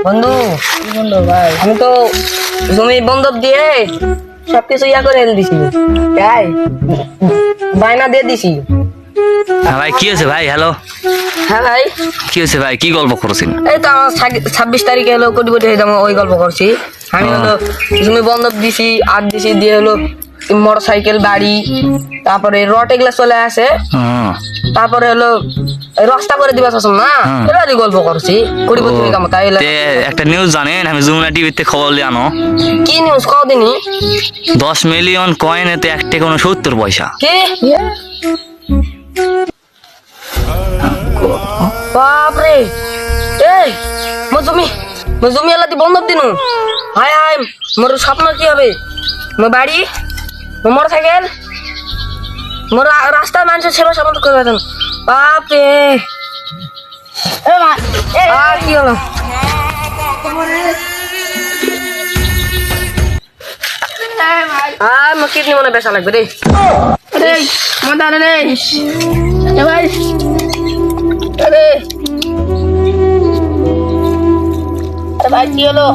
বন্ধু কি বন্ধু ভাই? আমি তো জমি বন্ধক দিয়ে সবকিছু ইয়া করে এনে দিছি, তাই বায়না দিয়ে দিছি। হ্যাঁ ভাই, কি হয়েছে ভাই? হ্যালো, হ্যাঁ ভাই, কি হয়েছে ভাই? কি গল্প করছেন? এই তো আমার 26 তারিখে হলো কোটিপতি হয়ে যাবো, ওই গল্প করছি। আমি হলো জমি বন্ধক দিছি, আর দিছি দিয়ে হলো মোটর সাইকেল, বাড়ি, তারপরে রড এগুলা চলে আসে, হুম। তারপরে হলো রাস্তা করে দিবা চাচ্ছ না, এবারই গল্প করছি কোটিপতি হয়ে যাবো। তাই তে একটা নিউজ জানেন? আমি যমুনা টিভিতে খবর লিয়ে আনো, কি নিউজ কদিনই 10 মিলিয়ন কয়েনেতে 1 টাকা 69 পয়সা। কি বাপরে, এই মোর জমি এলাদি বন্ধক দিনু। হায় হায়, মোর স্বপ্ন কি হবে? মোর বাড়ি, মোর মোটর সাইকেল, মোর রাস্তায় মানুষের সেবা সামন্ত করে দেন। বাপরে, আর কি হলো? আর মোর কিডনি মনে বেচা লাগবে রে। আরে মদা রে এ ভাই, আরে আরে ভাই কি হলো?